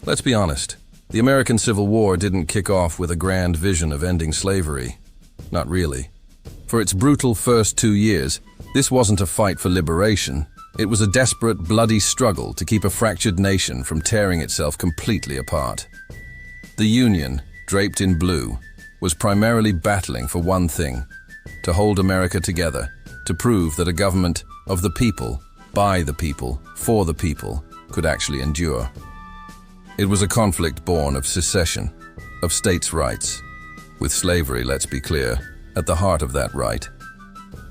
Let's be honest. The American Civil War didn't kick off with a grand vision of ending slavery. Not really. For its brutal first 2 years, this wasn't a fight for liberation. It was a desperate, bloody struggle to keep a fractured nation from tearing itself completely apart. The Union, draped in blue, was primarily battling for one thing: to hold America together, to prove that a government of the people, by the people, for the people, could actually endure. It was a conflict born of secession, of states' rights, with slavery, let's be clear, at the heart of that right,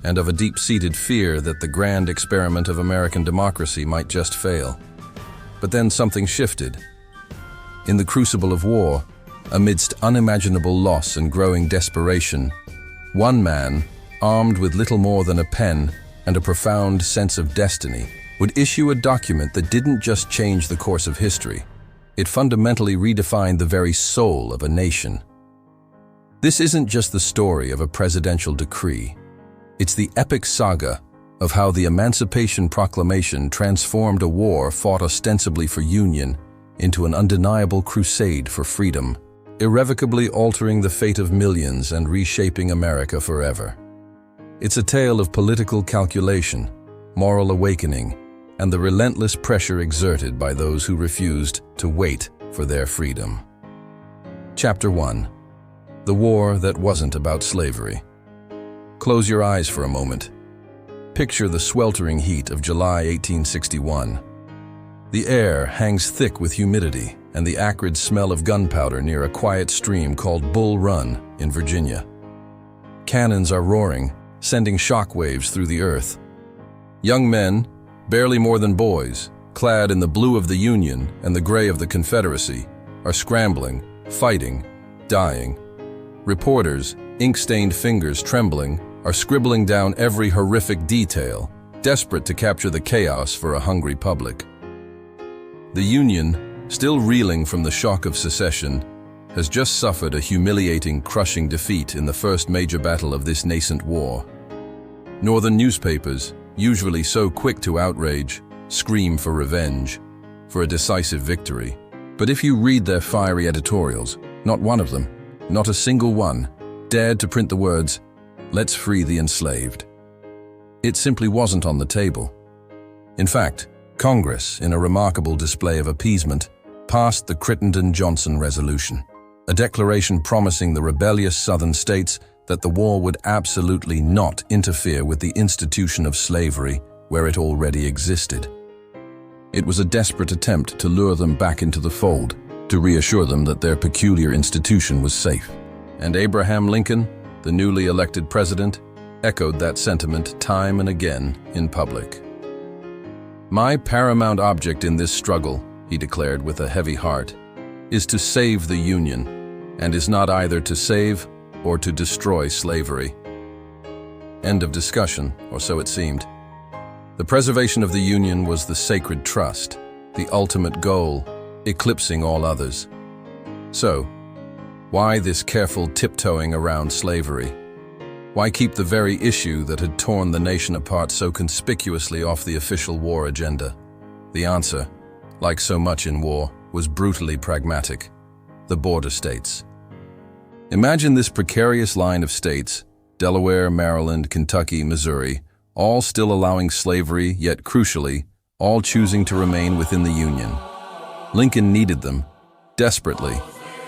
and of a deep-seated fear that the grand experiment of American democracy might just fail. But then something shifted. In the crucible of war, amidst unimaginable loss and growing desperation, one man, armed with little more than a pen and a profound sense of destiny, would issue a document that didn't just change the course of history. It fundamentally redefined the very soul of a nation. This isn't just the story of a presidential decree. It's the epic saga of how the Emancipation Proclamation transformed a war fought ostensibly for union into an undeniable crusade for freedom, irrevocably altering the fate of millions and reshaping America forever. It's a tale of political calculation, moral awakening, and the relentless pressure exerted by those who refused to wait for their freedom. Chapter 1. The War That Wasn't About Slavery. Close your eyes for a moment. Picture the sweltering heat of July 1861. The air hangs thick with humidity and the acrid smell of gunpowder near a quiet stream called Bull Run in Virginia. Cannons are roaring, sending shockwaves through the earth. Young men, barely more than boys, clad in the blue of the Union and the gray of the Confederacy, are scrambling, fighting, dying. Reporters, ink-stained fingers trembling, are scribbling down every horrific detail, desperate to capture the chaos for a hungry public. The Union, still reeling from the shock of secession, has just suffered a humiliating, crushing defeat in the first major battle of this nascent war. Northern newspapers, usually so quick to outrage, scream for revenge, for a decisive victory. But if you read their fiery editorials, not one of them, not a single one, dared to print the words, "Let's free the enslaved." It simply wasn't on the table. In fact, Congress, in a remarkable display of appeasement, passed the Crittenden-Johnson Resolution, a declaration promising the rebellious Southern states that the war would absolutely not interfere with the institution of slavery where it already existed. It was a desperate attempt to lure them back into the fold, to reassure them that their peculiar institution was safe. And Abraham Lincoln, the newly elected president, echoed that sentiment time and again in public. "My paramount object in this struggle," he declared with a heavy heart, "is to save the Union, and is not either to save or to destroy slavery." End of discussion, or so it seemed. The preservation of the Union was the sacred trust, the ultimate goal, eclipsing all others. So, why this careful tiptoeing around slavery? Why keep the very issue that had torn the nation apart so conspicuously off the official war agenda? The answer, like so much in war, was brutally pragmatic: the border states. Imagine this precarious line of states, Delaware, Maryland, Kentucky, Missouri, all still allowing slavery, yet crucially, all choosing to remain within the Union. Lincoln needed them, desperately.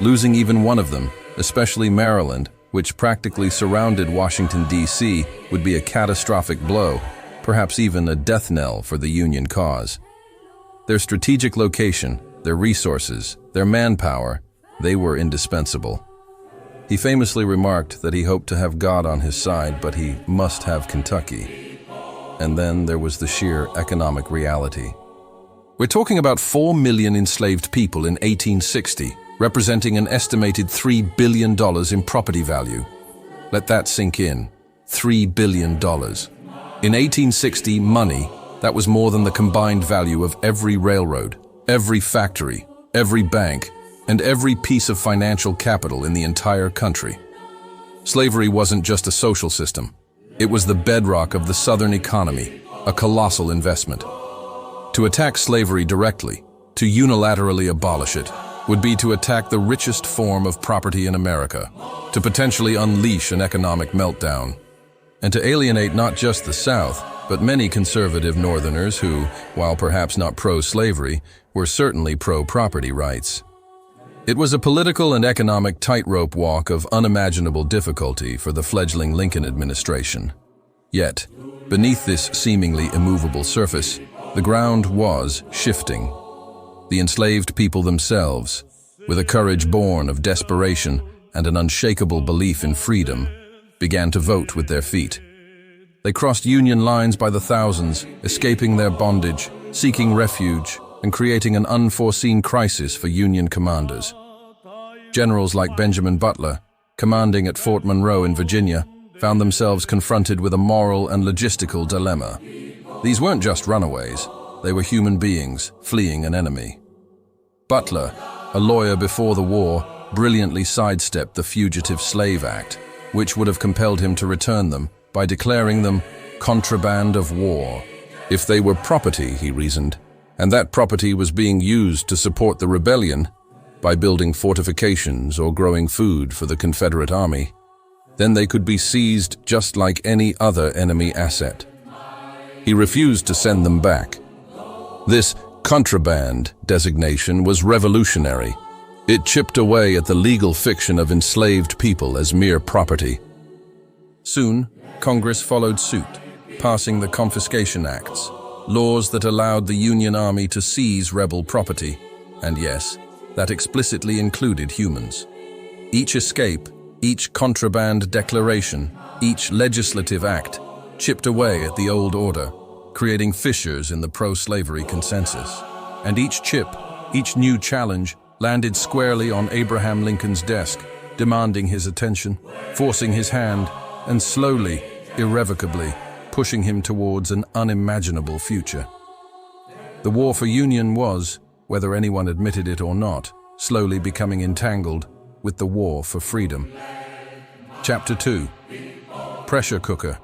Losing even one of them, especially Maryland, which practically surrounded Washington, D.C., would be a catastrophic blow, perhaps even a death knell for the Union cause. Their strategic location, their resources, their manpower, they were indispensable. He famously remarked that he hoped to have God on his side, but he must have Kentucky. And then there was the sheer economic reality. We're talking about 4 million enslaved people in 1860, representing an estimated $3 billion in property value. Let that sink in. $3 billion. In 1860, money, that was more than the combined value of every railroad, every factory, every bank, and every piece of financial capital in the entire country. Slavery wasn't just a social system. It was the bedrock of the Southern economy, a colossal investment. To attack slavery directly, To unilaterally abolish it would be to attack the richest form of property in America, to potentially unleash an economic meltdown, and to alienate not just the South, but many conservative Northerners who, while perhaps not pro-slavery, were certainly pro-property rights. It was a political and economic tightrope walk of unimaginable difficulty for the fledgling Lincoln administration. Yet, beneath this seemingly immovable surface, the ground was shifting. The enslaved people themselves, with a courage born of desperation and an unshakable belief in freedom, began to vote with their feet. They crossed Union lines by the thousands, escaping their bondage, seeking refuge, and creating an unforeseen crisis for Union commanders. Generals like Benjamin Butler, commanding at Fort Monroe in Virginia, found themselves confronted with a moral and logistical dilemma. These weren't just runaways, they were human beings fleeing an enemy. Butler, a lawyer before the war, brilliantly sidestepped the Fugitive Slave Act, which would have compelled him to return them by declaring them contraband of war. If they were property, he reasoned, and that property was being used to support the rebellion by building fortifications or growing food for the Confederate Army, then they could be seized just like any other enemy asset. He refused to send them back. This contraband designation was revolutionary. It chipped away at the legal fiction of enslaved people as mere property. Soon, Congress followed suit, passing the Confiscation Acts, laws that allowed the Union Army to seize rebel property, and yes, that explicitly included humans. Each escape, each contraband declaration, each legislative act chipped away at the old order, creating fissures in the pro-slavery consensus. And each chip, each new challenge, landed squarely on Abraham Lincoln's desk, demanding his attention, forcing his hand, and slowly, irrevocably, pushing him towards an unimaginable future. The war for Union was, whether anyone admitted it or not, slowly becoming entangled with the war for freedom. Chapter 2. Pressure Cooker.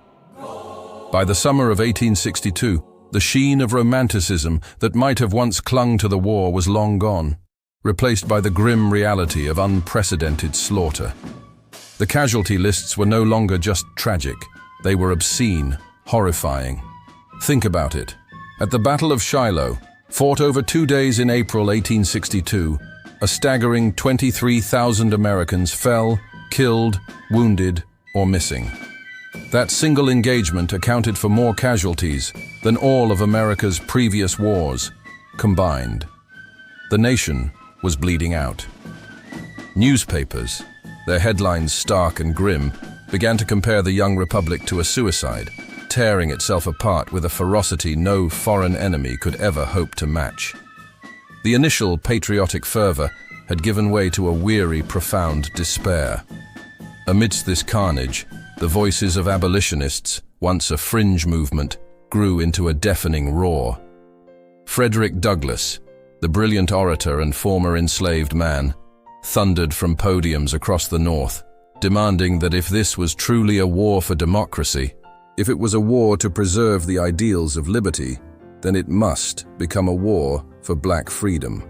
By the summer of 1862, the sheen of romanticism that might have once clung to the war was long gone, replaced by the grim reality of unprecedented slaughter. The casualty lists were no longer just tragic, they were obscene, horrifying. Think about it. At the Battle of Shiloh, fought over 2 days in April 1862, a staggering 23,000 Americans fell, killed, wounded, or missing. That single engagement accounted for more casualties than all of America's previous wars combined. The nation was bleeding out. Newspapers, their headlines stark and grim, began to compare the young republic to a suicide, tearing itself apart with a ferocity no foreign enemy could ever hope to match. The initial patriotic fervor had given way to a weary, profound despair. Amidst this carnage, the voices of abolitionists, once a fringe movement, grew into a deafening roar. Frederick Douglass, the brilliant orator and former enslaved man, thundered from podiums across the North, demanding that if this was truly a war for democracy, if it was a war to preserve the ideals of liberty, then it must become a war for black freedom.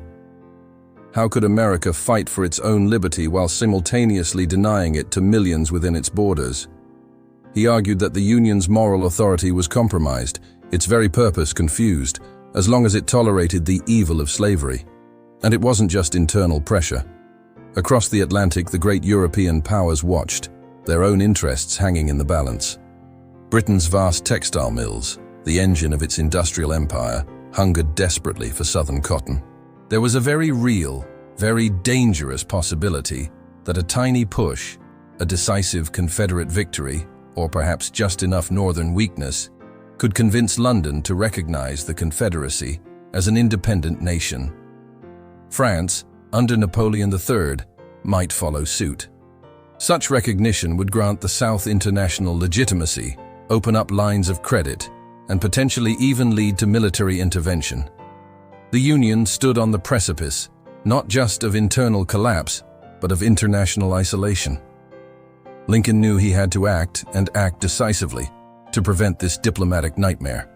How could America fight for its own liberty while simultaneously denying it to millions within its borders? He argued that the Union's moral authority was compromised, its very purpose confused, as long as it tolerated the evil of slavery. And it wasn't just internal pressure. Across the Atlantic, the great European powers watched, their own interests hanging in the balance. Britain's vast textile mills, the engine of its industrial empire, hungered desperately for southern cotton. There was a very real, very dangerous possibility that a tiny push, a decisive Confederate victory, or perhaps just enough northern weakness, could convince London to recognize the Confederacy as an independent nation. France, under Napoleon III, might follow suit. Such recognition would grant the South international legitimacy, open up lines of credit, and potentially even lead to military intervention. The Union stood on the precipice, not just of internal collapse, but of international isolation. Lincoln knew he had to act, and act decisively, to prevent this diplomatic nightmare.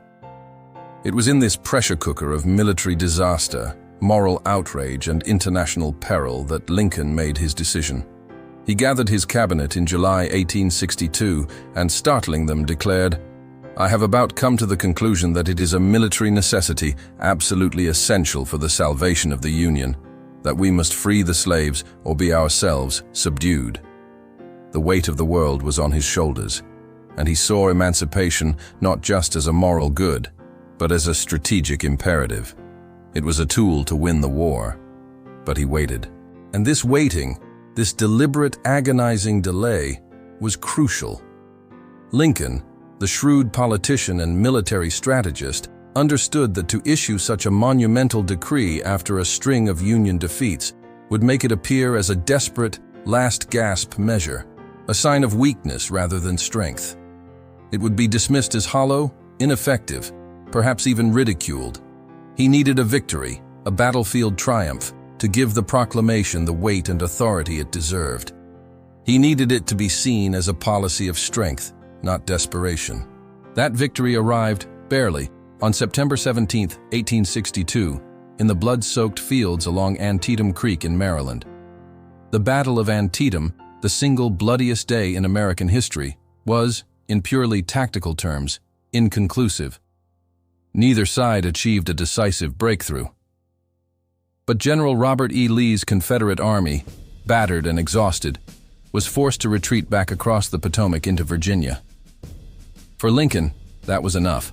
It was in this pressure cooker of military disaster moral outrage, and international peril that Lincoln made his decision. He gathered his cabinet in July 1862 and, startling them, declared, "I have about come to the conclusion that it is a military necessity, absolutely essential for the salvation of the Union, that we must free the slaves or be ourselves subdued." The weight of the world was on his shoulders, and he saw emancipation not just as a moral good, but as a strategic imperative. It was a tool to win the war. But he waited. And this waiting, this deliberate, agonizing delay, was crucial. Lincoln, the shrewd politician and military strategist, understood that to issue such a monumental decree after a string of Union defeats would make it appear as a desperate, last-gasp measure, a sign of weakness rather than strength. It would be dismissed as hollow, ineffective, perhaps even ridiculed. He needed a victory, a battlefield triumph, to give the proclamation the weight and authority it deserved. He needed it to be seen as a policy of strength, not desperation. That victory arrived, barely, on September 17, 1862, in the blood-soaked fields along Antietam Creek in Maryland. The Battle of Antietam, the single bloodiest day in American history, was, in purely tactical terms, inconclusive. Neither side achieved a decisive breakthrough. But General Robert E. Lee's Confederate Army, battered and exhausted, was forced to retreat back across the Potomac into Virginia. For Lincoln, that was enough.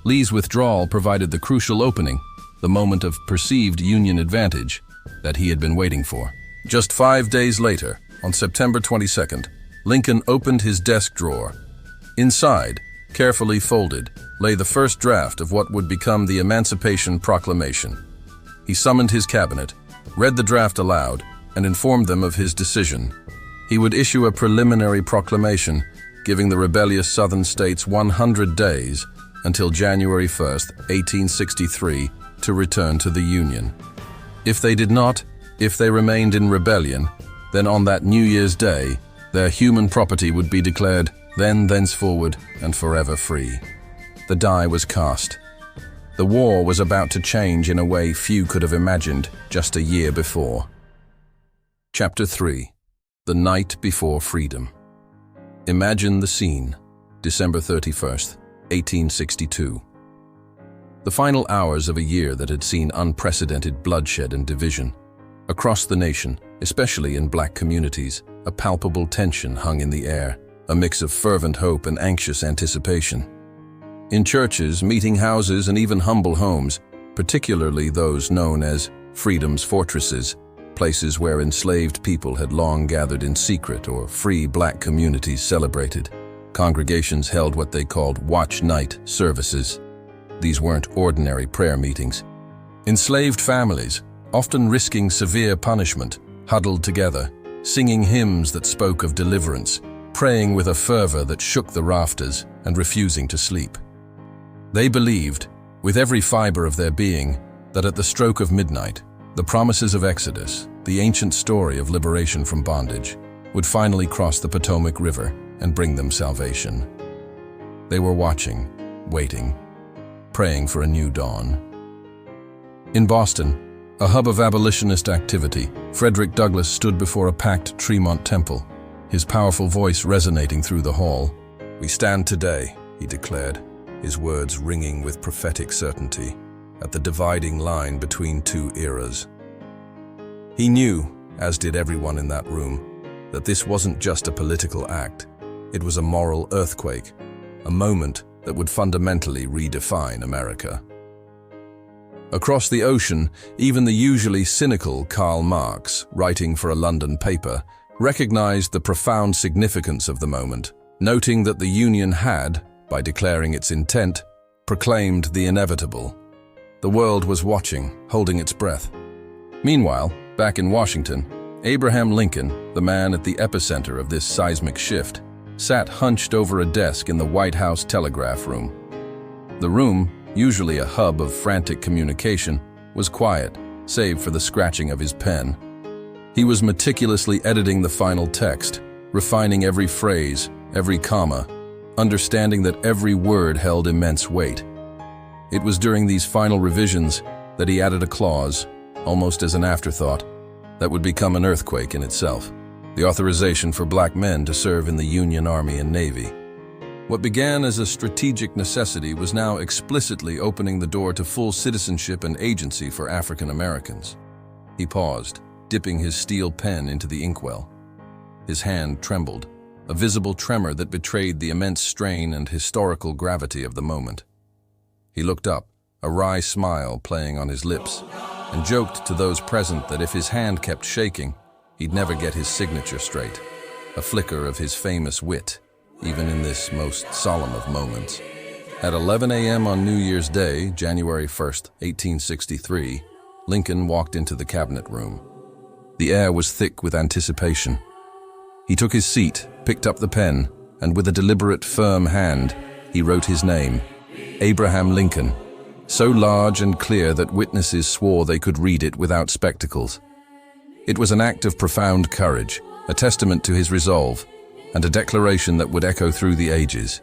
Lee's withdrawal provided the crucial opening, the moment of perceived Union advantage that he had been waiting for. Just 5 days later, on September 22nd, Lincoln opened his desk drawer. Inside, carefully folded, lay the first draft of what would become the Emancipation Proclamation. He summoned his cabinet, read the draft aloud, and informed them of his decision. He would issue a preliminary proclamation, giving the rebellious Southern states 100 days until January 1st, 1863, to return to the Union. If they did not, if they remained in rebellion, then on that New Year's Day, their human property would be declared thenceforward and forever free. The die was cast. The war was about to change in a way few could have imagined just a year before. Chapter 3. The Night Before Freedom. Imagine the scene, December 31st, 1862. The final hours of a year that had seen unprecedented bloodshed and division. Across the nation, especially in black communities, a palpable tension hung in the air, a mix of fervent hope and anxious anticipation. In churches, meeting houses, and even humble homes, particularly those known as Freedom's Fortresses, places where enslaved people had long gathered in secret or free black communities celebrated, congregations held what they called watch night services. These weren't ordinary prayer meetings. Enslaved families, often risking severe punishment, huddled together, singing hymns that spoke of deliverance, praying with a fervor that shook the rafters, and refusing to sleep. They believed, with every fiber of their being, that at the stroke of midnight, the promises of Exodus, the ancient story of liberation from bondage, would finally cross the Potomac River and bring them salvation. They were watching, waiting, praying for a new dawn. In Boston, a hub of abolitionist activity, Frederick Douglass stood before a packed Tremont Temple, his powerful voice resonating through the hall. "We stand today," he declared, his words ringing with prophetic certainty, at the dividing line between two eras. He knew, as did everyone in that room, that this wasn't just a political act. It was a moral earthquake, a moment that would fundamentally redefine America. Across the ocean, even the usually cynical Karl Marx, writing for a London paper, recognized the profound significance of the moment, noting that the Union had, by declaring its intent, proclaimed the inevitable. The world was watching, holding its breath. Meanwhile, back in Washington, Abraham Lincoln, the man at the epicenter of this seismic shift, sat hunched over a desk in the White House telegraph room. The room, usually a hub of frantic communication, was quiet, save for the scratching of his pen. He was meticulously editing the final text, refining every phrase, every comma, understanding that every word held immense weight. It was during these final revisions that he added a clause, almost as an afterthought, that would become an earthquake in itself: the authorization for black men to serve in the Union Army and Navy. What began as a strategic necessity was now explicitly opening the door to full citizenship and agency for African Americans. He paused, dipping his steel pen into the inkwell. His hand trembled, a visible tremor that betrayed the immense strain and historical gravity of the moment. He looked up, a wry smile playing on his lips, and joked to those present that if his hand kept shaking, he'd never get his signature straight, a flicker of his famous wit, even in this most solemn of moments. At 11 a.m. on New Year's Day, January 1st, 1863, Lincoln walked into the cabinet room. The air was thick with anticipation. He took his seat, picked up the pen, and with a deliberate, firm hand, he wrote his name, Abraham Lincoln, so large and clear that witnesses swore they could read it without spectacles. It was an act of profound courage, a testament to his resolve, and a declaration that would echo through the ages.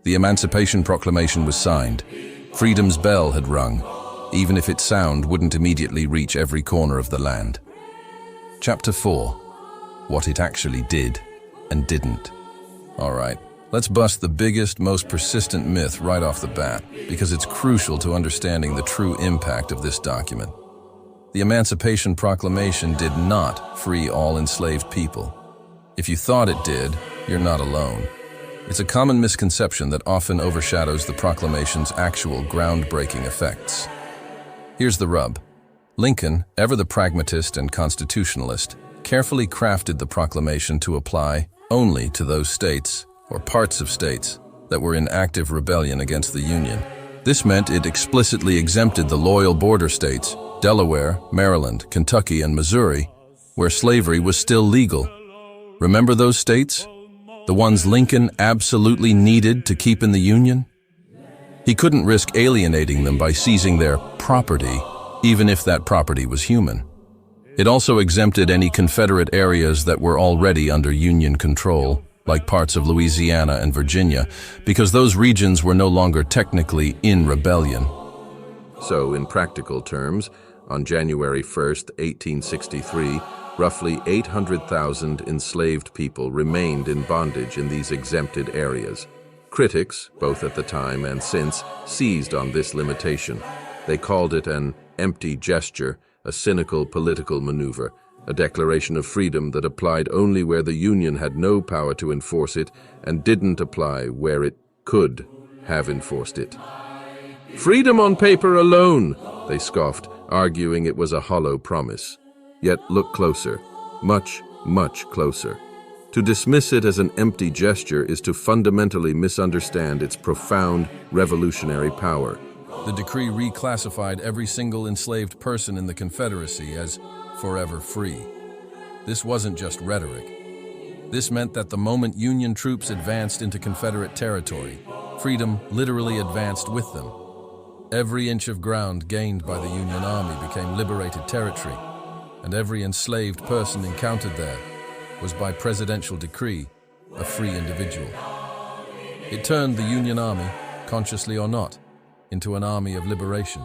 The Emancipation Proclamation was signed. Freedom's bell had rung, even if its sound wouldn't immediately reach every corner of the land. Chapter 4. What it actually did and didn't. All right, let's bust the biggest, most persistent myth right off the bat, because it's crucial to understanding the true impact of this document. The Emancipation Proclamation did not free all enslaved people. If you thought it did, you're not alone. It's a common misconception that often overshadows the proclamation's actual groundbreaking effects. Here's the rub. Lincoln, ever the pragmatist and constitutionalist, carefully crafted the proclamation to apply only to those states, or parts of states, that were in active rebellion against the Union. This meant it explicitly exempted the loyal border states, Delaware, Maryland, Kentucky, and Missouri, where slavery was still legal. Remember those states? The ones Lincoln absolutely needed to keep in the Union? He couldn't risk alienating them by seizing their property, even if that property was human. It also exempted any Confederate areas that were already under Union control, like parts of Louisiana and Virginia, because those regions were no longer technically in rebellion. So, in practical terms, on January 1st, 1863, roughly 800,000 enslaved people remained in bondage in these exempted areas. Critics, both at the time and since, seized on this limitation. They called it an empty gesture, a cynical political maneuver, a declaration of freedom that applied only where the Union had no power to enforce it and didn't apply where it could have enforced it. Freedom on paper alone, they scoffed, arguing it was a hollow promise. Yet look closer, much, much closer. To dismiss it as an empty gesture is to fundamentally misunderstand its profound revolutionary power. The decree reclassified every single enslaved person in the Confederacy as forever free. This wasn't just rhetoric. This meant that the moment Union troops advanced into Confederate territory, freedom literally advanced with them. Every inch of ground gained by the Union Army became liberated territory, and every enslaved person encountered there was by presidential decree a free individual. It turned the Union Army, consciously or not, into an army of liberation.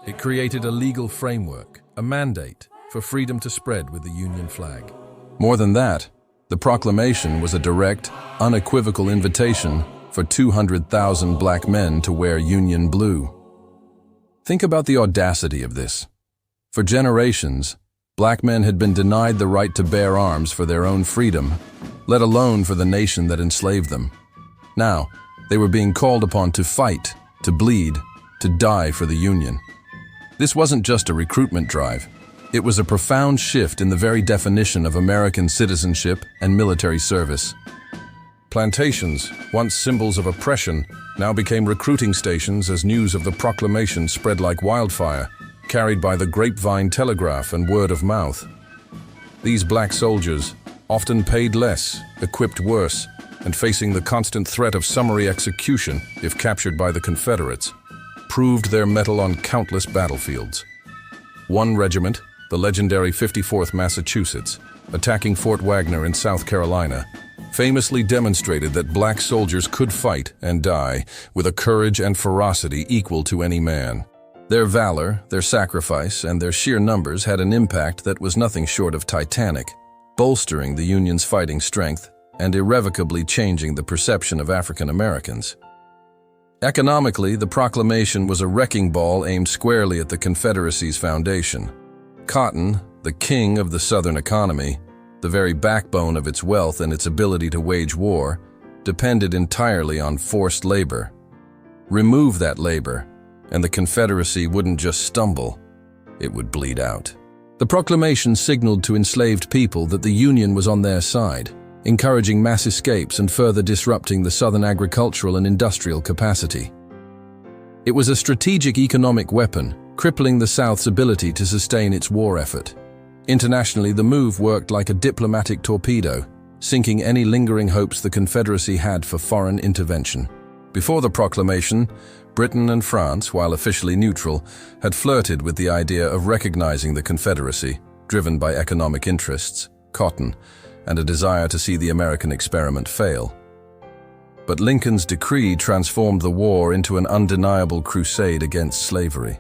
It created a legal framework, a mandate for freedom to spread with the Union flag. More than that, the proclamation was a direct, unequivocal invitation for 200,000 black men to wear Union blue. Think about the audacity of this. For generations, black men had been denied the right to bear arms for their own freedom, let alone for the nation that enslaved them. Now, they were being called upon to fight, to bleed, to die for the Union. This wasn't just a recruitment drive. It was a profound shift in the very definition of American citizenship and military service. Plantations, once symbols of oppression, now became recruiting stations as news of the proclamation spread like wildfire, carried by the grapevine telegraph and word of mouth. These black soldiers, often paid less, equipped worse, and facing the constant threat of summary execution if captured by the Confederates, proved their mettle on countless battlefields. One regiment, the legendary 54th Massachusetts, attacking Fort Wagner in South Carolina, famously demonstrated that black soldiers could fight and die with a courage and ferocity equal to any man. Their valor, their sacrifice, and their sheer numbers had an impact that was nothing short of titanic, bolstering the Union's fighting strength and irrevocably changing the perception of African Americans. Economically, the proclamation was a wrecking ball aimed squarely at the Confederacy's foundation. Cotton, the king of the Southern economy, the very backbone of its wealth and its ability to wage war, depended entirely on forced labor. Remove that labor, and the Confederacy wouldn't just stumble, it would bleed out. The proclamation signaled to enslaved people that the Union was on their side, encouraging mass escapes and further disrupting the Southern agricultural and industrial capacity. It was a strategic economic weapon, crippling the South's ability to sustain its war effort. Internationally, the move worked like a diplomatic torpedo, sinking any lingering hopes the Confederacy had for foreign intervention. Before the proclamation, Britain and France, while officially neutral, had flirted with the idea of recognizing the Confederacy, driven by economic interests, cotton, and a desire to see the American experiment fail. But Lincoln's decree transformed the war into an undeniable crusade against slavery.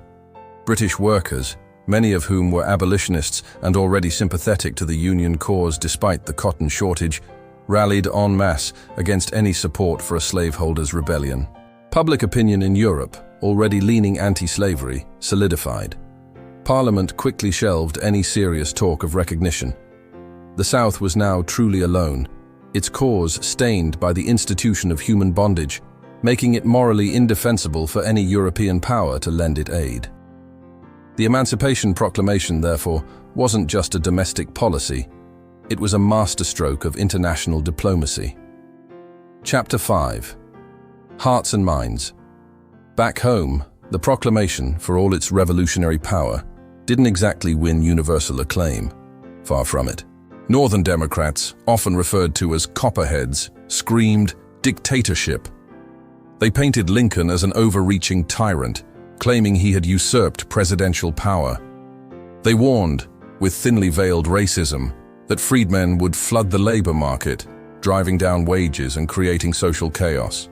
British workers, many of whom were abolitionists and already sympathetic to the Union cause despite the cotton shortage, rallied en masse against any support for a slaveholders' rebellion. Public opinion in Europe, already leaning anti-slavery, solidified. Parliament quickly shelved any serious talk of recognition. The South was now truly alone, its cause stained by the institution of human bondage, making it morally indefensible for any European power to lend it aid. The Emancipation Proclamation, therefore, wasn't just a domestic policy, it was a masterstroke of international diplomacy. Chapter 5. Hearts and Minds. Back home, the proclamation, for all its revolutionary power, didn't exactly win universal acclaim. Far from it. Northern Democrats, often referred to as copperheads, screamed dictatorship. They painted Lincoln as an overreaching tyrant, claiming he had usurped presidential power. They warned, with thinly veiled racism, that freedmen would flood the labor market, driving down wages and creating social chaos.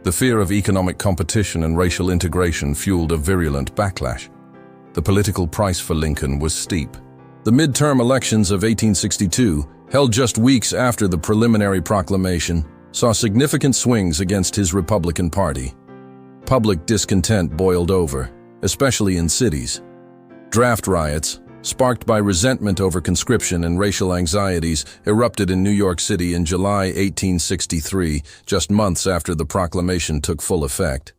The fear of economic competition and racial integration fueled a virulent backlash. The political price for Lincoln was steep. The midterm elections of 1862, held just weeks after the preliminary proclamation, saw significant swings against his Republican Party. Public discontent boiled over, especially in cities. Draft riots, sparked by resentment over conscription and racial anxieties, erupted in New York City in July 1863, just months after the proclamation took full effect.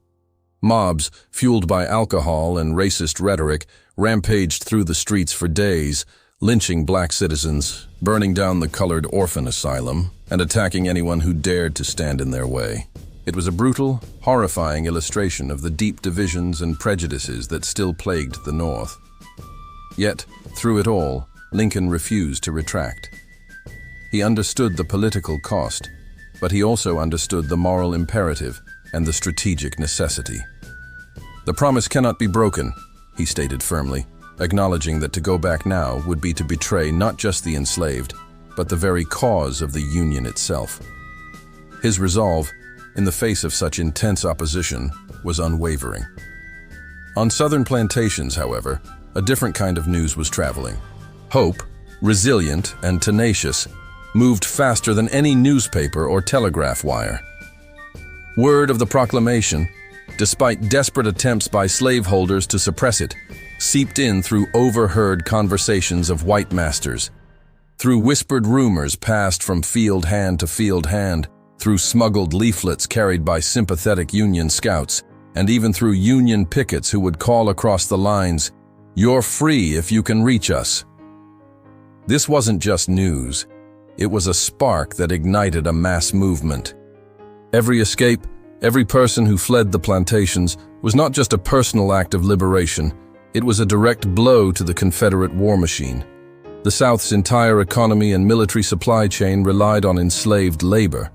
Mobs, fueled by alcohol and racist rhetoric, rampaged through the streets for days, lynching black citizens, burning down the colored orphan asylum, and attacking anyone who dared to stand in their way. It was a brutal, horrifying illustration of the deep divisions and prejudices that still plagued the North. Yet, through it all, Lincoln refused to retract. He understood the political cost, but he also understood the moral imperative and the strategic necessity. "The promise cannot be broken," he stated firmly, acknowledging that to go back now would be to betray not just the enslaved, but the very cause of the Union itself. His resolve, in the face of such intense opposition, was unwavering. On Southern plantations, however, a different kind of news was traveling. Hope, resilient and tenacious, moved faster than any newspaper or telegraph wire. Word of the proclamation, despite desperate attempts by slaveholders to suppress it, seeped in through overheard conversations of white masters, through whispered rumors passed from field hand to field hand, through smuggled leaflets carried by sympathetic Union scouts, and even through Union pickets who would call across the lines, "You're free if you can reach us." This wasn't just news. It was a spark that ignited a mass movement. Every escape, every person who fled the plantations was not just a personal act of liberation, it was a direct blow to the Confederate war machine. The South's entire economy and military supply chain relied on enslaved labor.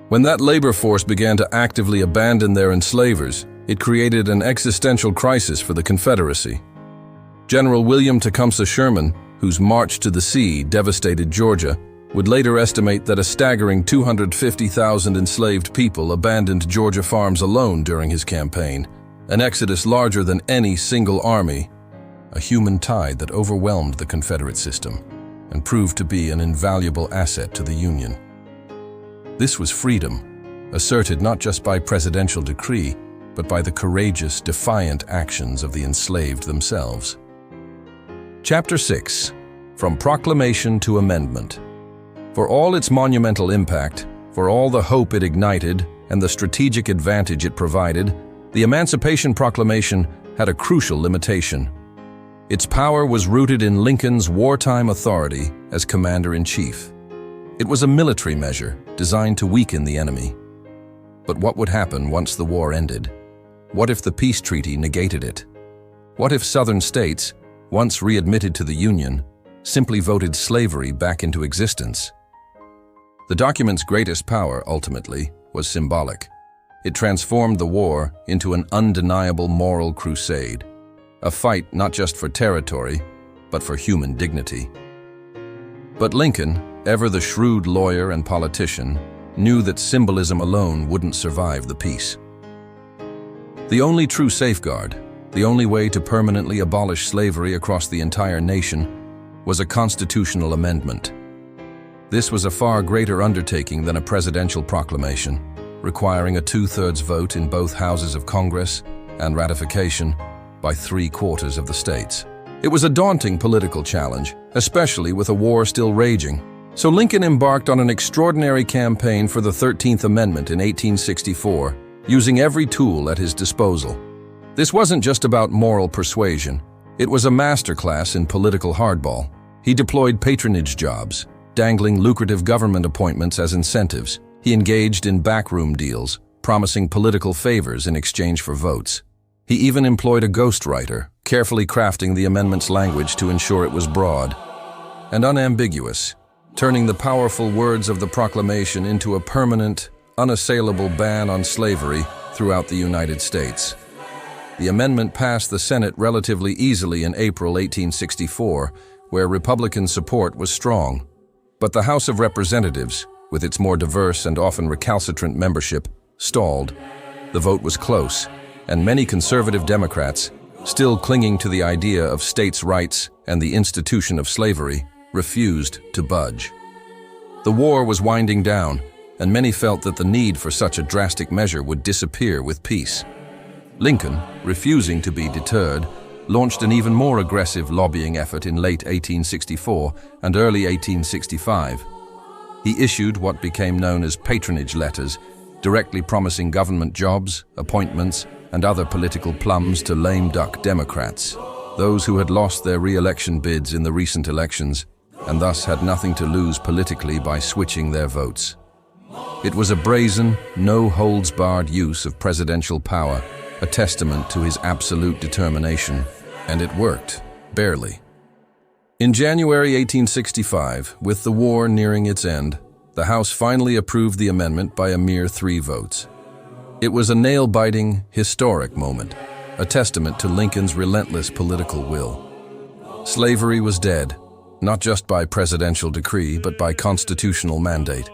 When that labor force began to actively abandon their enslavers, it created an existential crisis for the Confederacy. General William Tecumseh Sherman, whose march to the sea devastated Georgia, would later estimate that a staggering 250,000 enslaved people abandoned Georgia farms alone during his campaign, an exodus larger than any single army, a human tide that overwhelmed the Confederate system and proved to be an invaluable asset to the Union. This was freedom, asserted not just by presidential decree, but by the courageous, defiant actions of the enslaved themselves. Chapter 6. From Proclamation to Amendment. For all its monumental impact, for all the hope it ignited and the strategic advantage it provided, the Emancipation Proclamation had a crucial limitation. Its power was rooted in Lincoln's wartime authority as commander-in-chief. It was a military measure designed to weaken the enemy. But what would happen once the war ended? What if the peace treaty negated it? What if Southern states, once readmitted to the Union, simply voted slavery back into existence? The document's greatest power, ultimately, was symbolic. It transformed the war into an undeniable moral crusade, a fight not just for territory, but for human dignity. But Lincoln, ever the shrewd lawyer and politician, knew that symbolism alone wouldn't survive the peace. The only true safeguard, the only way to permanently abolish slavery across the entire nation, was a constitutional amendment. This was a far greater undertaking than a presidential proclamation, requiring a two-thirds vote in both houses of Congress and ratification by 3/4 of the states. It was a daunting political challenge, especially with a war still raging. So Lincoln embarked on an extraordinary campaign for the 13th Amendment in 1864, using every tool at his disposal. This wasn't just about moral persuasion. It was a masterclass in political hardball. He deployed patronage jobs, dangling lucrative government appointments as incentives. He engaged in backroom deals, promising political favors in exchange for votes. He even employed a ghostwriter, carefully crafting the amendment's language to ensure it was broad and unambiguous, turning the powerful words of the proclamation into a permanent, unassailable ban on slavery throughout the United States. The amendment passed the Senate relatively easily in April 1864, where Republican support was strong. But the House of Representatives, with its more diverse and often recalcitrant membership, stalled. The vote was close, and many conservative Democrats, still clinging to the idea of states' rights and the institution of slavery, refused to budge. The war was winding down, and many felt that the need for such a drastic measure would disappear with peace. Lincoln, refusing to be deterred, launched an even more aggressive lobbying effort in late 1864 and early 1865. He issued what became known as patronage letters, directly promising government jobs, appointments, and other political plums to lame duck Democrats, those who had lost their re-election bids in the recent elections and thus had nothing to lose politically by switching their votes. It was a brazen, no-holds-barred use of presidential power, a testament to his absolute determination, and it worked, barely. In January 1865, with the war nearing its end, the House finally approved the amendment by a mere 3 votes. It was a nail-biting, historic moment, a testament to Lincoln's relentless political will. Slavery was dead, not just by presidential decree, but by constitutional mandate.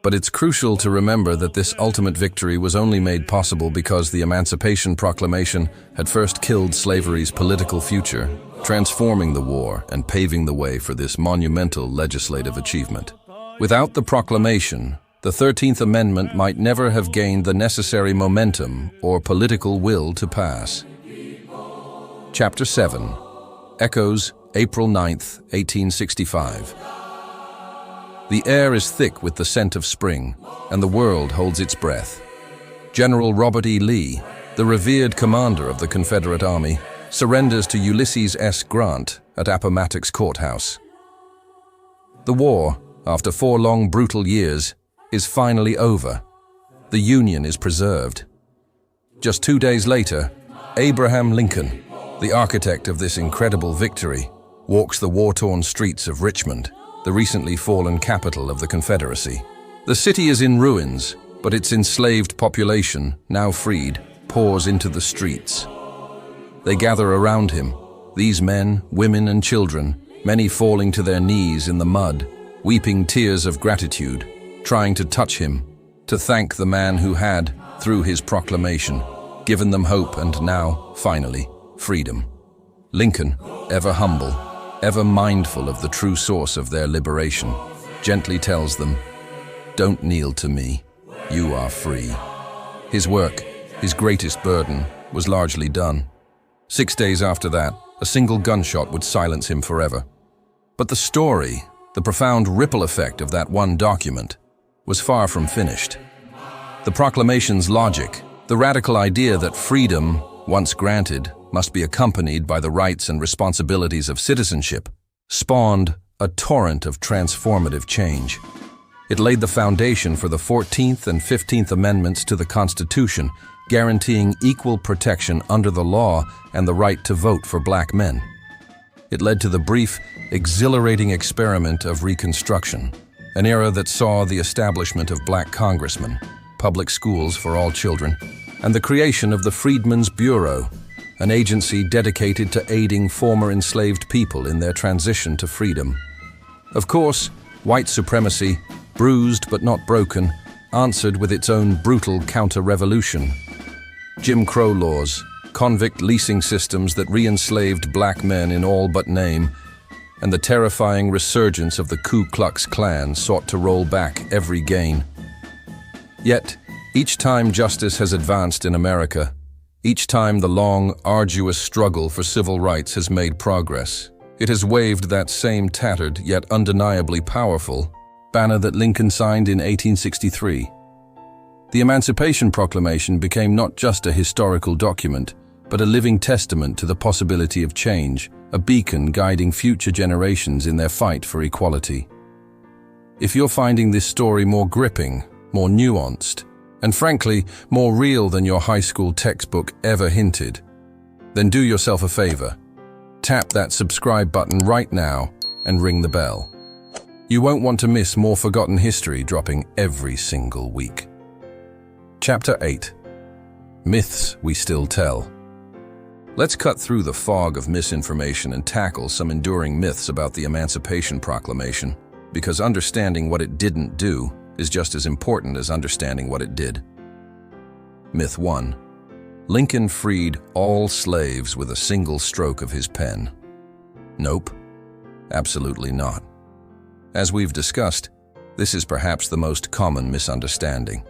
But it's crucial to remember that this ultimate victory was only made possible because the Emancipation Proclamation had first killed slavery's political future, transforming the war and paving the way for this monumental legislative achievement. Without the proclamation, the 13th Amendment might never have gained the necessary momentum or political will to pass. Chapter 7. Echoes, April 9th, 1865. The air is thick with the scent of spring, and the world holds its breath. General Robert E. Lee, the revered commander of the Confederate Army, surrenders to Ulysses S. Grant at Appomattox Courthouse. The war, after 4 long, brutal years, is finally over. The Union is preserved. Just 2 days later, Abraham Lincoln, the architect of this incredible victory, walks the war-torn streets of Richmond, the recently fallen capital of the Confederacy. The city is in ruins, but its enslaved population, now freed, pours into the streets. They gather around him, these men, women, and children, many falling to their knees in the mud, weeping tears of gratitude, trying to touch him, to thank the man who had, through his proclamation, given them hope, and now, finally, freedom. Lincoln, ever humble, ever mindful of the true source of their liberation, gently tells them, "Don't kneel to me, you are free." His work, his greatest burden, was largely done. 6 days after that, a single gunshot would silence him forever. But the story, the profound ripple effect of that one document, was far from finished. The proclamation's logic, the radical idea that freedom, once granted, must be accompanied by the rights and responsibilities of citizenship, spawned a torrent of transformative change. It laid the foundation for the 14th and 15th Amendments to the Constitution, guaranteeing equal protection under the law and the right to vote for black men. It led to the brief, exhilarating experiment of Reconstruction, an era that saw the establishment of black congressmen, public schools for all children, and the creation of the Freedmen's Bureau, an agency dedicated to aiding former enslaved people in their transition to freedom. Of course, white supremacy, bruised but not broken, answered with its own brutal counter-revolution. Jim Crow laws, convict leasing systems that re-enslaved black men in all but name, and the terrifying resurgence of the Ku Klux Klan sought to roll back every gain. Yet, each time justice has advanced in America, each time the long, arduous struggle for civil rights has made progress, it has waved that same tattered yet undeniably powerful banner that Lincoln signed in 1863. The Emancipation Proclamation became not just a historical document, but a living testament to the possibility of change, a beacon guiding future generations in their fight for equality. If you're finding this story more gripping, more nuanced, and frankly, more real than your high school textbook ever hinted, then do yourself a favor. Tap that subscribe button right now and ring the bell. You won't want to miss more forgotten history dropping every single week. Chapter 8. Myths We Still Tell. Let's cut through the fog of misinformation and tackle some enduring myths about the Emancipation Proclamation, because understanding what it didn't do is just as important as understanding what it did. Myth 1. Lincoln freed all slaves with a single stroke of his pen. Nope, absolutely not. As we've discussed, this is perhaps the most common misunderstanding.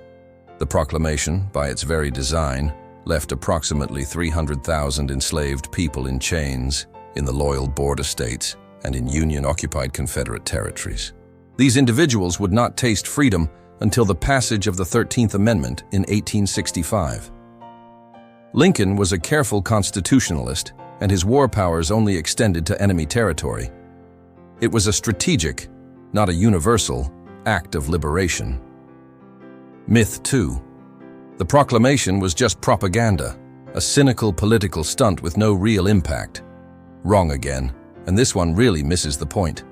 The proclamation, by its very design, left approximately 300,000 enslaved people in chains in the loyal border states and in Union-occupied Confederate territories. These individuals would not taste freedom until the passage of the 13th Amendment in 1865. Lincoln was a careful constitutionalist, and his war powers only extended to enemy territory. It was a strategic, not a universal, act of liberation. Myth 2. The proclamation was just propaganda, a cynical political stunt with no real impact. Wrong again, and this one really misses the point.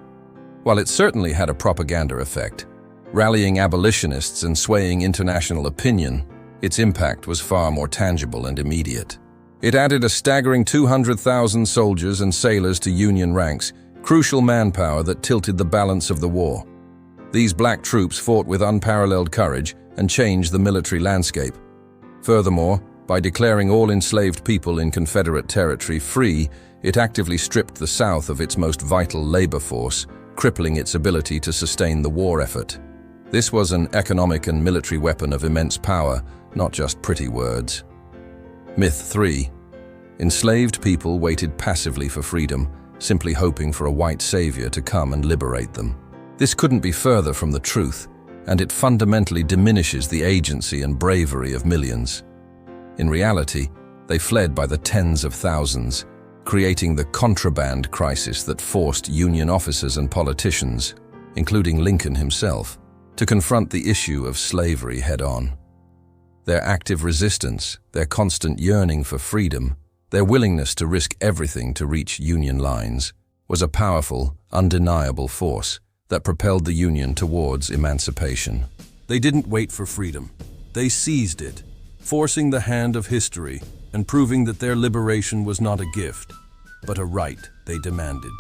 While it certainly had a propaganda effect, rallying abolitionists and swaying international opinion, its impact was far more tangible and immediate. It added a staggering 200,000 soldiers and sailors to Union ranks, crucial manpower that tilted the balance of the war. These black troops fought with unparalleled courage and changed the military landscape. Furthermore, by declaring all enslaved people in Confederate territory free, it actively stripped the South of its most vital labor force, crippling its ability to sustain the war effort. This was an economic and military weapon of immense power, not just pretty words. Myth 3. Enslaved people waited passively for freedom, simply hoping for a white savior to come and liberate them. This couldn't be further from the truth, and it fundamentally diminishes the agency and bravery of millions. In reality, they fled by the tens of thousands, creating the contraband crisis that forced Union officers and politicians, including Lincoln himself, to confront the issue of slavery head-on. Their active resistance, their constant yearning for freedom, their willingness to risk everything to reach Union lines, was a powerful, undeniable force that propelled the Union towards emancipation. They didn't wait for freedom. They seized it, forcing the hand of history and proving that their liberation was not a gift, but a right they demanded.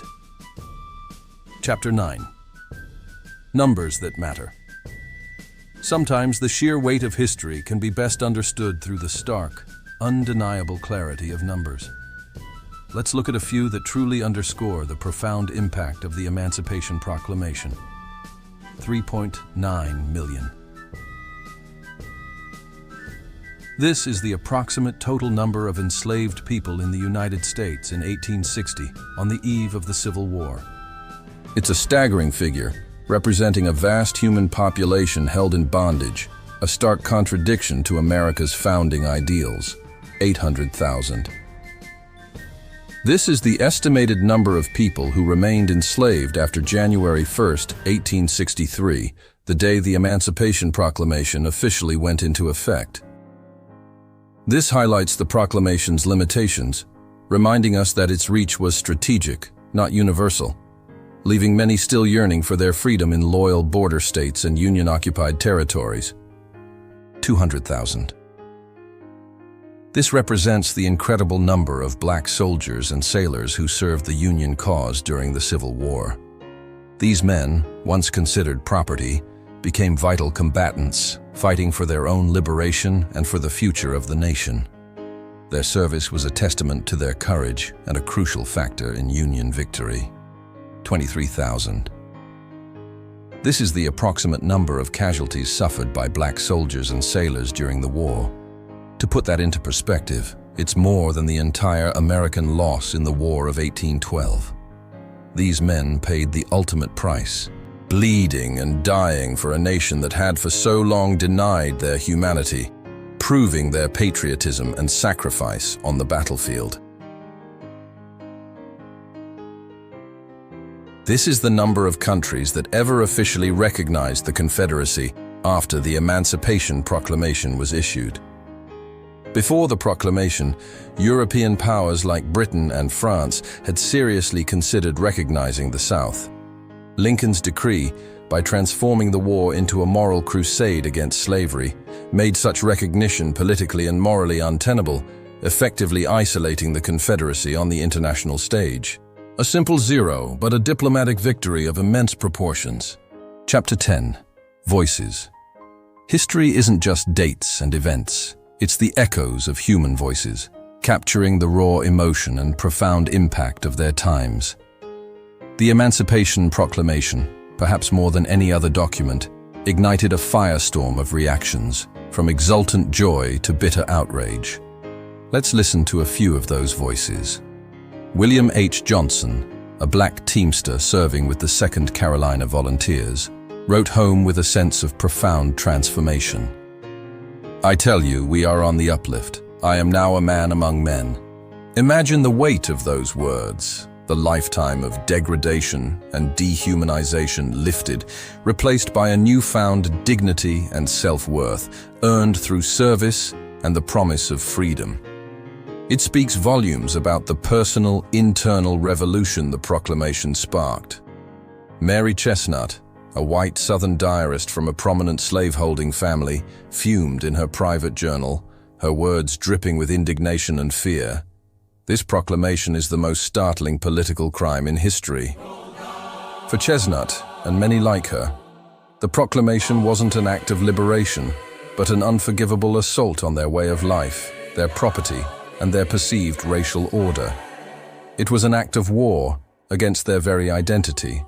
Chapter 9. Numbers that matter. Sometimes the sheer weight of history can be best understood through the stark, undeniable clarity of numbers. Let's look at a few that truly underscore the profound impact of the Emancipation Proclamation. 3.9 million. This is the approximate total number of enslaved people in the United States in 1860, on the eve of the Civil War. It's a staggering figure, representing a vast human population held in bondage, a stark contradiction to America's founding ideals. 800,000. This is the estimated number of people who remained enslaved after January 1, 1863, the day the Emancipation Proclamation officially went into effect. This highlights the proclamation's limitations, reminding us that its reach was strategic, not universal, leaving many still yearning for their freedom in loyal border states and Union-occupied territories. 200,000. This represents the incredible number of black soldiers and sailors who served the Union cause during the Civil War. These men, once considered property, became vital combatants, fighting for their own liberation and for the future of the nation. Their service was a testament to their courage and a crucial factor in Union victory. 23,000. This is the approximate number of casualties suffered by black soldiers and sailors during the war. To put that into perspective, it's more than the entire American loss in the War of 1812. These men paid the ultimate price, bleeding and dying for a nation that had for so long denied their humanity, proving their patriotism and sacrifice on the battlefield. This is the number of countries that ever officially recognized the Confederacy after the Emancipation Proclamation was issued. Before the proclamation, European powers like Britain and France had seriously considered recognizing the South. Lincoln's decree, by transforming the war into a moral crusade against slavery, made such recognition politically and morally untenable, effectively isolating the Confederacy on the international stage. A simple zero, but a diplomatic victory of immense proportions. Chapter 10. Voices. History isn't just dates and events. It's the echoes of human voices, capturing the raw emotion and profound impact of their times. The Emancipation Proclamation, perhaps more than any other document, ignited a firestorm of reactions, from exultant joy to bitter outrage. Let's listen to a few of those voices. William H. Johnson, a black teamster serving with the 2nd Carolina Volunteers, wrote home with a sense of profound transformation. I tell you, we are on the uplift. I am now a man among men. Imagine the weight of those words, the lifetime of degradation and dehumanization lifted, replaced by a newfound dignity and self-worth, earned through service and the promise of freedom. It speaks volumes about the personal, internal revolution the proclamation sparked. Mary Chestnut, a white Southern diarist from a prominent slaveholding family, fumed in her private journal, her words dripping with indignation and fear. This proclamation is the most startling political crime in history. For Chestnut, and many like her, the proclamation wasn't an act of liberation, but an unforgivable assault on their way of life, their property, and their perceived racial order. It was an act of war against their very identity.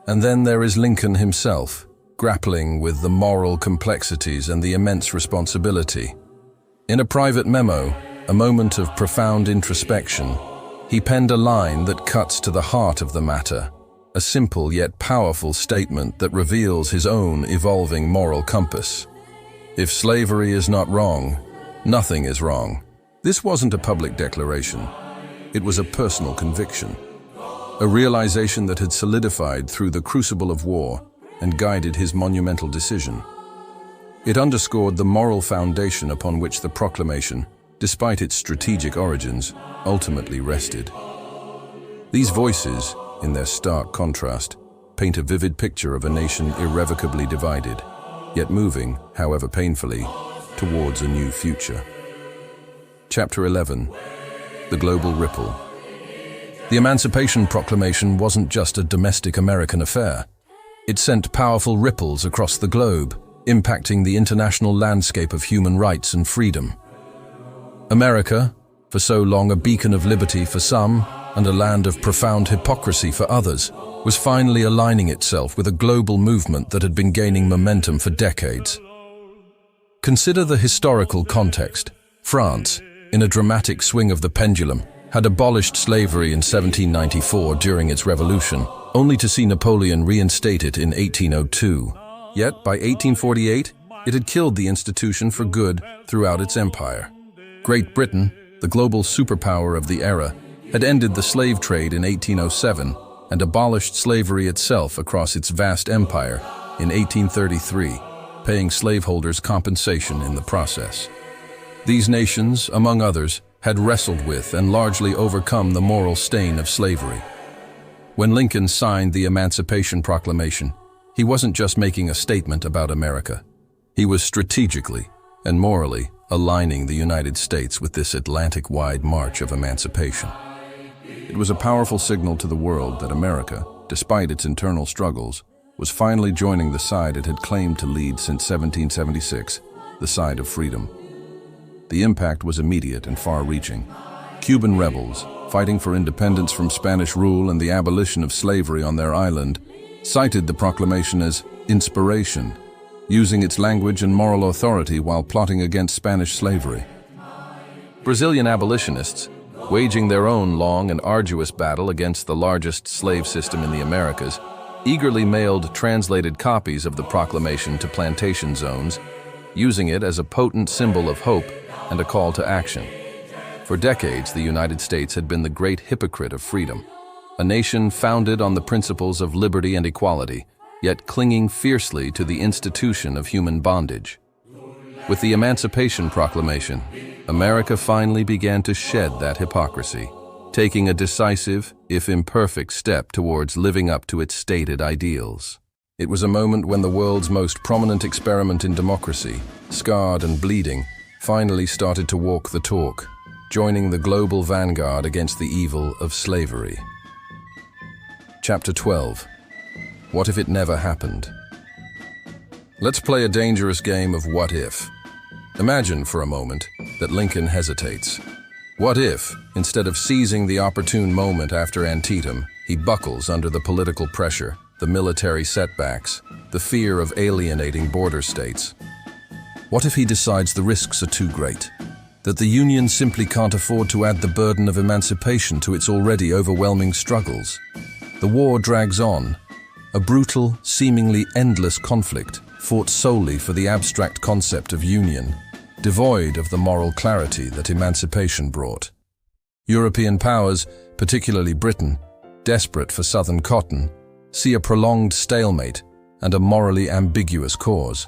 And then there is Lincoln himself, grappling with the moral complexities and the immense responsibility. In a private memo, a moment of profound introspection, he penned a line that cuts to the heart of the matter, a simple yet powerful statement that reveals his own evolving moral compass. If slavery is not wrong, nothing is wrong. This wasn't a public declaration. It was a personal conviction. A realization that had solidified through the crucible of war and guided his monumental decision. It underscored the moral foundation upon which the proclamation, despite its strategic origins, ultimately rested. These voices, in their stark contrast, paint a vivid picture of a nation irrevocably divided, yet moving, however painfully, towards a new future. Chapter 11. The Global Ripple. The Emancipation Proclamation wasn't just a domestic American affair. It sent powerful ripples across the globe, impacting the international landscape of human rights and freedom. America, for so long a beacon of liberty for some and a land of profound hypocrisy for others, was finally aligning itself with a global movement that had been gaining momentum for decades. Consider the historical context. France, in a dramatic swing of the pendulum, had abolished slavery in 1794 during its revolution, only to see Napoleon reinstate it in 1802. Yet, by 1848, it had killed the institution for good throughout its empire. Great Britain, the global superpower of the era, had ended the slave trade in 1807 and abolished slavery itself across its vast empire in 1833, paying slaveholders compensation in the process. These nations, among others, had wrestled with and largely overcome the moral stain of slavery. When Lincoln signed the Emancipation Proclamation, he wasn't just making a statement about America. He was strategically and morally aligning the United States with this Atlantic-wide march of emancipation. It was a powerful signal to the world that America, despite its internal struggles, was finally joining the side it had claimed to lead since 1776, the side of freedom. The impact was immediate and far-reaching. Cuban rebels, fighting for independence from Spanish rule and the abolition of slavery on their island, cited the proclamation as inspiration, using its language and moral authority while plotting against Spanish slavery. Brazilian abolitionists, waging their own long and arduous battle against the largest slave system in the Americas, eagerly mailed translated copies of the proclamation to plantation zones, using it as a potent symbol of hope and a call to action. For decades, the United States had been the great hypocrite of freedom, a nation founded on the principles of liberty and equality, yet clinging fiercely to the institution of human bondage. With the Emancipation Proclamation, America finally began to shed that hypocrisy, taking a decisive, if imperfect, step towards living up to its stated ideals. It was a moment when the world's most prominent experiment in democracy, scarred and bleeding, finally started to walk the talk, joining the global vanguard against the evil of slavery. Chapter 12. What if it never happened? Let's play a dangerous game of what if. Imagine for a moment that Lincoln hesitates. What if, instead of seizing the opportune moment after Antietam, he buckles under the political pressure, the military setbacks, the fear of alienating border states? What if he decides the risks are too great, that the Union simply can't afford to add the burden of emancipation to its already overwhelming struggles? The war drags on, a brutal, seemingly endless conflict fought solely for the abstract concept of union, devoid of the moral clarity that emancipation brought. European powers, particularly Britain, desperate for Southern cotton, see a prolonged stalemate and a morally ambiguous cause.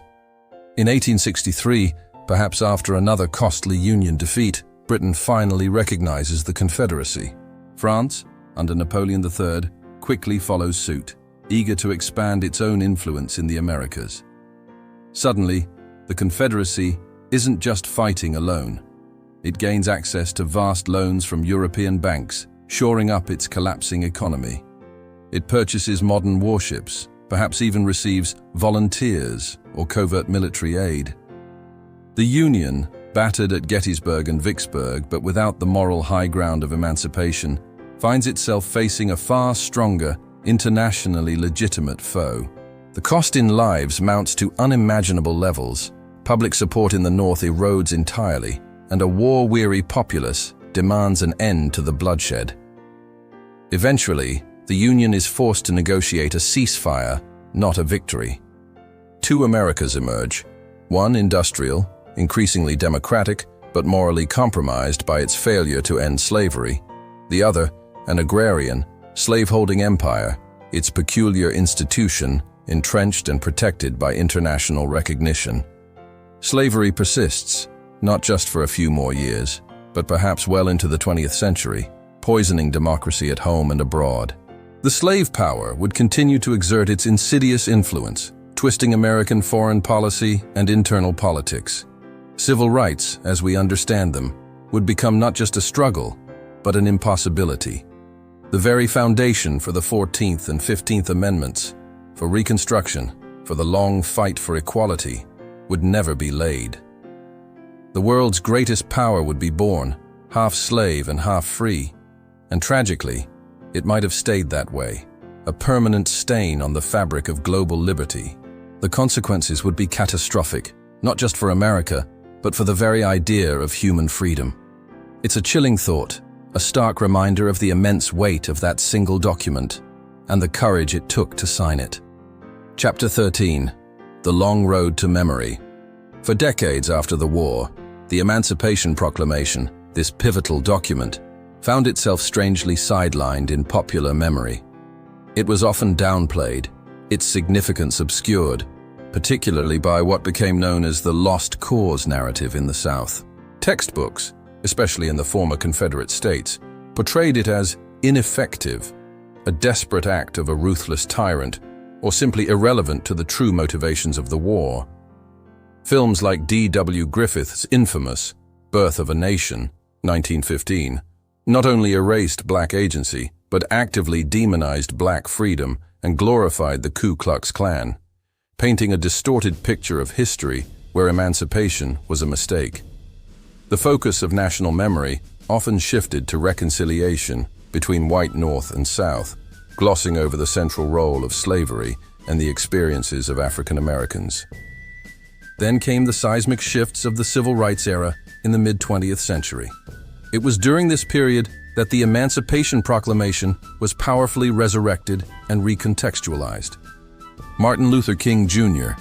In 1863, perhaps after another costly Union defeat, Britain finally recognizes the Confederacy. France, under Napoleon III, quickly follows suit, eager to expand its own influence in the Americas. Suddenly, the Confederacy isn't just fighting alone. It gains access to vast loans from European banks, shoring up its collapsing economy. It purchases modern warships, perhaps even receives volunteers or covert military aid. The Union, battered at Gettysburg and Vicksburg but without the moral high ground of emancipation, finds itself facing a far stronger, internationally legitimate foe. The cost in lives mounts to unimaginable levels. Public support in the North erodes entirely, and a war-weary populace demands an end to the bloodshed. Eventually, the Union is forced to negotiate a ceasefire, not a victory. Two Americas emerge, one industrial, increasingly democratic, but morally compromised by its failure to end slavery. The other, an agrarian, slaveholding empire, its peculiar institution entrenched and protected by international recognition. Slavery persists, not just for a few more years, but perhaps well into the 20th century, poisoning democracy at home and abroad. The slave power would continue to exert its insidious influence, twisting American foreign policy and internal politics. Civil rights, as we understand them, would become not just a struggle, but an impossibility. The very foundation for the 14th and 15th Amendments, for Reconstruction, for the long fight for equality, would never be laid. The world's greatest power would be born, half slave and half free. And tragically, it might have stayed that way, a permanent stain on the fabric of global liberty. The consequences would be catastrophic, not just for America, but for the very idea of human freedom. It's a chilling thought, a stark reminder of the immense weight of that single document and the courage it took to sign it. Chapter 13. The Long Road to Memory. For decades after the war, the Emancipation Proclamation, this pivotal document, found itself strangely sidelined in popular memory. It was often downplayed, its significance obscured, particularly by what became known as the lost cause narrative in the South. Textbooks, especially in the former Confederate states, portrayed it as ineffective, a desperate act of a ruthless tyrant, or simply irrelevant to the true motivations of the war. Films like D.W. Griffith's infamous Birth of a Nation, 1915, not only erased black agency, but actively demonized black freedom and glorified the Ku Klux Klan, painting a distorted picture of history where emancipation was a mistake. The focus of national memory often shifted to reconciliation between white North and South, glossing over the central role of slavery and the experiences of African Americans. Then came the seismic shifts of the Civil Rights era in the mid-20th century. It was during this period that the Emancipation Proclamation was powerfully resurrected and recontextualized. Martin Luther King Jr.,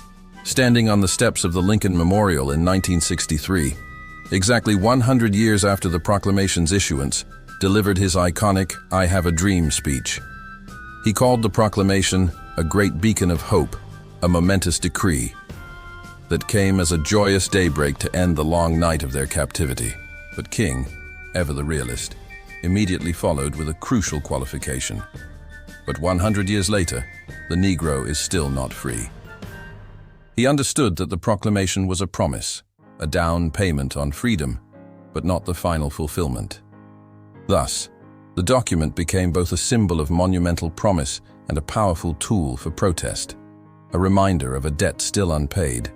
standing on the steps of the Lincoln Memorial in 1963, exactly 100 years after the proclamation's issuance, delivered his iconic "I Have a Dream" speech. He called the proclamation a great beacon of hope, a momentous decree that came as a joyous daybreak to end the long night of their captivity. But King, ever the realist, immediately followed with a crucial qualification. But 100 years later, the Negro is still not free. He understood that the proclamation was a promise, a down payment on freedom, but not the final fulfillment. Thus, the document became both a symbol of monumental promise and a powerful tool for protest, a reminder of a debt still unpaid,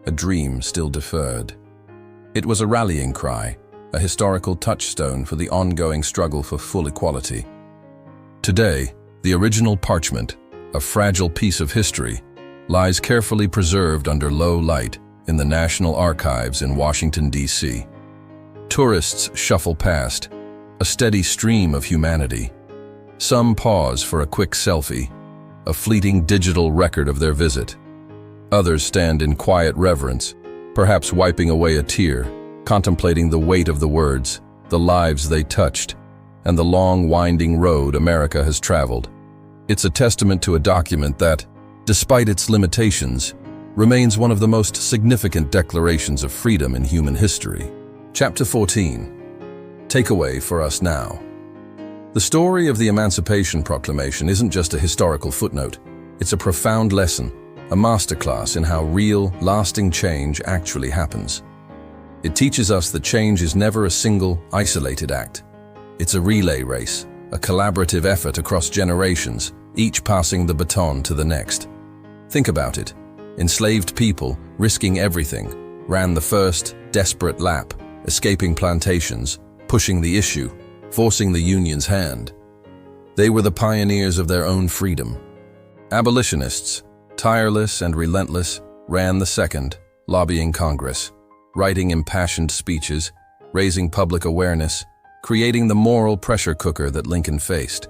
a dream still deferred. It was a rallying cry, a historical touchstone for the ongoing struggle for full equality. Today, the original parchment, a fragile piece of history, lies carefully preserved under low light in the National Archives in Washington, D.C. Tourists shuffle past, a steady stream of humanity. Some pause for a quick selfie, a fleeting digital record of their visit. Others stand in quiet reverence, perhaps wiping away a tear, contemplating the weight of the words, the lives they touched, and the long, winding road America has traveled. It's a testament to a document that, despite its limitations, remains one of the most significant declarations of freedom in human history. Chapter 14. Takeaway for us now. The story of the Emancipation Proclamation isn't just a historical footnote. It's a profound lesson, a masterclass in how real, lasting change actually happens. It teaches us that change is never a single, isolated act. It's a relay race, a collaborative effort across generations, each passing the baton to the next. Think about it. Enslaved people, risking everything, ran the first, desperate lap, escaping plantations, pushing the issue, forcing the Union's hand. They were the pioneers of their own freedom. Abolitionists, tireless and relentless, ran the second, lobbying Congress, writing impassioned speeches, raising public awareness, creating the moral pressure cooker that Lincoln faced.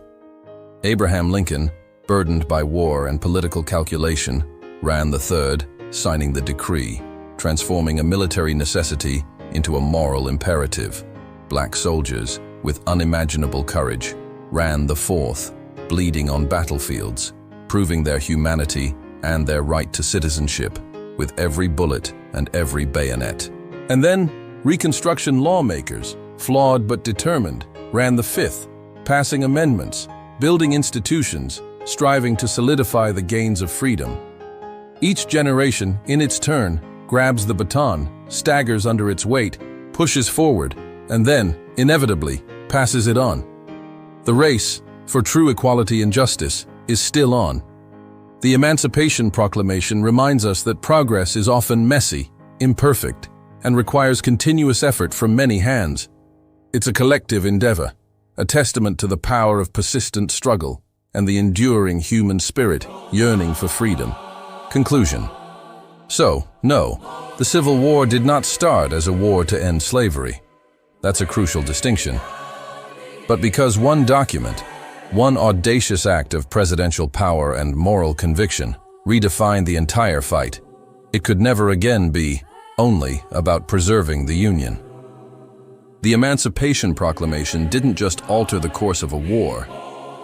Abraham Lincoln, burdened by war and political calculation, ran the third, signing the decree, transforming a military necessity into a moral imperative. Black soldiers, with unimaginable courage, ran the fourth, bleeding on battlefields, proving their humanity and their right to citizenship with every bullet and every bayonet. And then, Reconstruction lawmakers, flawed but determined, ran the fifth, passing amendments, building institutions, striving to solidify the gains of freedom. Each generation, in its turn, grabs the baton, staggers under its weight, pushes forward, and then, inevitably, passes it on. The race, for true equality and justice, is still on. The Emancipation Proclamation reminds us that progress is often messy, imperfect, and requires continuous effort from many hands. It's a collective endeavor, a testament to the power of persistent struggle and the enduring human spirit yearning for freedom. Conclusion. So, no, the Civil War did not start as a war to end slavery. That's a crucial distinction. But because one document, one audacious act of presidential power and moral conviction, redefined the entire fight, it could never again be only about preserving the Union. The Emancipation Proclamation didn't just alter the course of a war.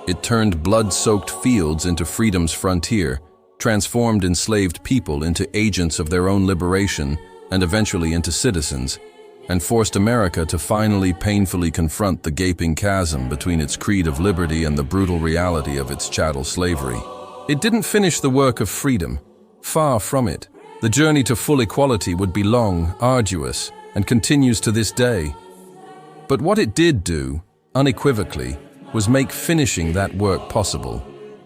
It turned blood-soaked fields into freedom's frontier, transformed enslaved people into agents of their own liberation and eventually into citizens, and forced America to finally painfully confront the gaping chasm between its creed of liberty and the brutal reality of its chattel slavery. It didn't finish the work of freedom. Far from it. The journey to full equality would be long, arduous, and continues to this day. But what it did do, unequivocally, was make finishing that work possible.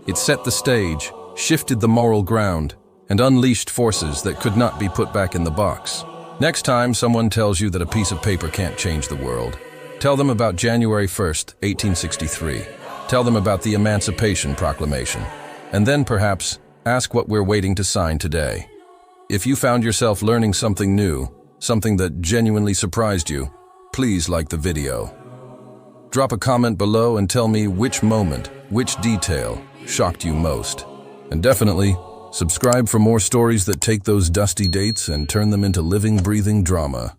It set the stage, shifted the moral ground, and unleashed forces that could not be put back in the box. Next time someone tells you that a piece of paper can't change the world, tell them about January 1st, 1863. Tell them about the Emancipation Proclamation. And then perhaps ask what we're waiting to sign today. If you found yourself learning something new, something that genuinely surprised you, please like the video. Drop a comment below and tell me which moment, which detail shocked you most. And definitely, subscribe for more stories that take those dusty dates and turn them into living, breathing drama.